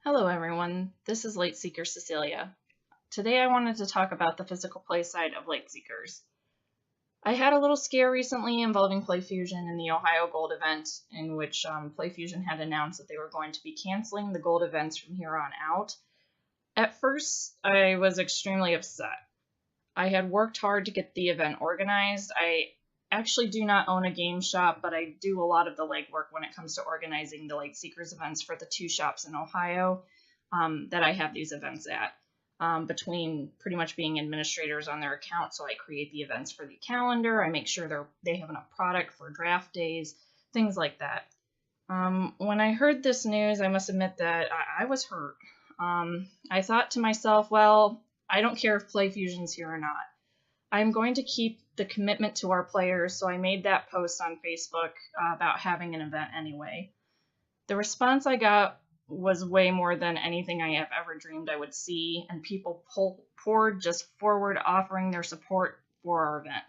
Hello everyone, this is Lightseeker Cecilia. Today I wanted to talk about the physical play side of Lightseekers. I had a little scare recently involving Playfusion and the Ohio Gold event, in which Playfusion had announced that they were going to be canceling the Gold events from here on out. At first, I was extremely upset. I had worked hard to get the event organized. I actually do not own a game shop, but I do a lot of the legwork when it comes to organizing the Lightseekers events for the two shops in Ohio that I have these events at. Between pretty much being administrators on their account, so I create the events for the calendar, I make sure they have enough product for draft days, things like that. When I heard this news, I must admit that I was hurt. I thought to myself, well, I don't care if Playfusion's here or not. I'm going to keep the commitment to our players, so I made that post on Facebook about having an event anyway. The response I got was way more than anything I have ever dreamed I would see, and people poured just forward offering their support for our event.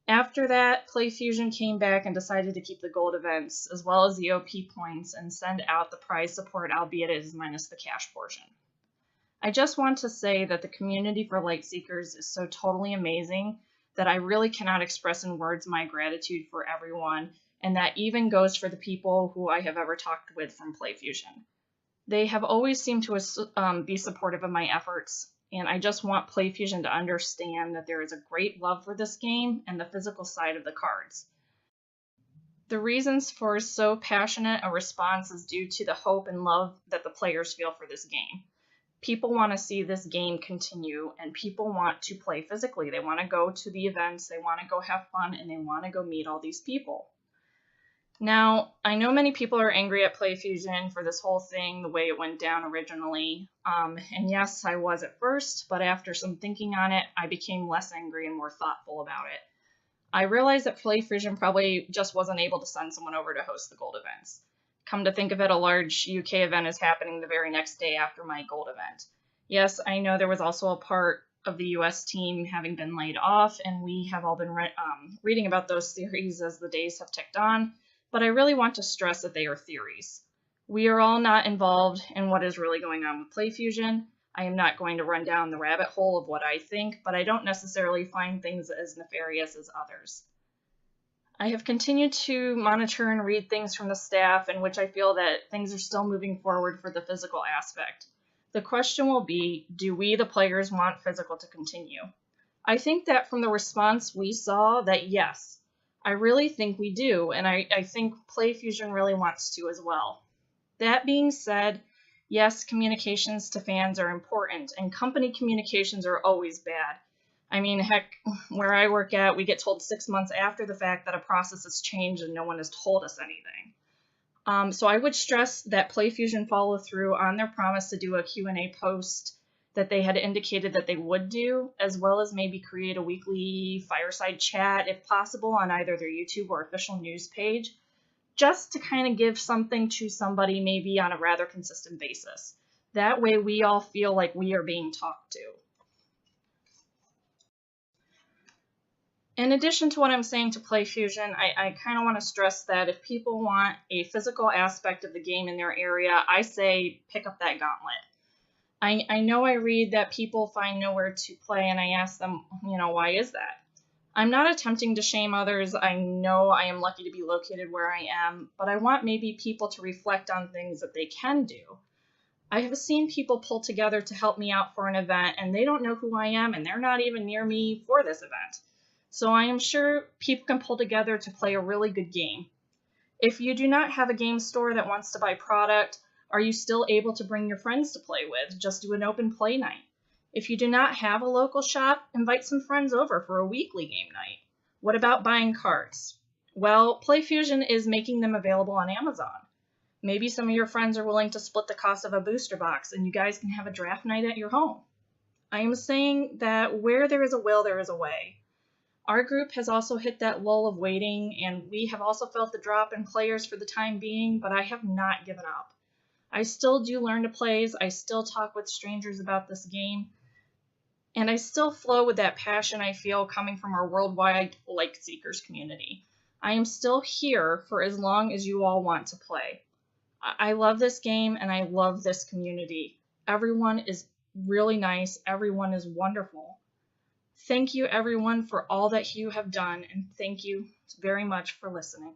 After that, Playfusion came back and decided to keep the gold events, as well as the OP points, and send out the prize support, albeit it is minus the cash portion. I just want to say that the community for Lightseekers is so totally amazing that I really cannot express in words my gratitude for everyone, and that even goes for the people who I have ever talked with from Playfusion. They have always seemed to be supportive of my efforts, and I just want Playfusion to understand that there is a great love for this game and the physical side of the cards. The reasons for so passionate a response is due to the hope and love that the players feel for this game. People want to see this game continue, and people want to play physically. They want to go to the events, they want to go have fun, and they want to go meet all these people. Now, I know many people are angry at Playfusion for this whole thing, the way it went down originally. And yes, I was at first, but after some thinking on it, I became less angry and more thoughtful about it. I realized that Playfusion probably just wasn't able to send someone over to host the gold events. Come to think of it, a large UK event is happening the very next day after my gold event. Yes, I know there was also a part of the US team having been laid off, and we have all been reading about those theories as the days have ticked on, but I really want to stress that they are theories. We are all not involved in what is really going on with Playfusion. I am not going to run down the rabbit hole of what I think, but I don't necessarily find things as nefarious as others. I have continued to monitor and read things from the staff in which I feel that things are still moving forward for the physical aspect. The question will be, do we, the players, want physical to continue? I think that from the response we saw that yes, I really think we do, and I think Playfusion really wants to as well. That being said, yes, communications to fans are important, and company communications are always bad. I mean, heck, where I work at, we get told 6 months after the fact that a process has changed and no one has told us anything. So I would stress that Playfusion follow through on their promise to do a Q&A post that they had indicated that they would do, as well as maybe create a weekly fireside chat, if possible, on either their YouTube or official news page, just to kind of give something to somebody maybe on a rather consistent basis. That way we all feel like we are being talked to. In addition to what I'm saying to Playfusion, I kind of want to stress that if people want a physical aspect of the game in their area, I say pick up that gauntlet. I know I read that people find nowhere to play, and I ask them, why is that? I'm not attempting to shame others. I know I am lucky to be located where I am, but I want maybe people to reflect on things that they can do. I have seen people pull together to help me out for an event, and they don't know who I am, and they're not even near me for this event. So I am sure people can pull together to play a really good game. If you do not have a game store that wants to buy product, are you still able to bring your friends to play with? Just do an open play night. If you do not have a local shop, invite some friends over for a weekly game night. What about buying cards? Well, Playfusion is making them available on Amazon. Maybe some of your friends are willing to split the cost of a booster box and you guys can have a draft night at your home. I am saying that where there is a will, there is a way. Our group has also hit that lull of waiting, and we have also felt the drop in players for the time being, but I have not given up. I still do learn to plays, I still talk with strangers about this game, and I still flow with that passion I feel coming from our worldwide Lightseekers community. I am still here for as long as you all want to play. I love this game and I love this community. Everyone is really nice. Everyone is wonderful. Thank you, everyone, for all that you have done, and thank you very much for listening.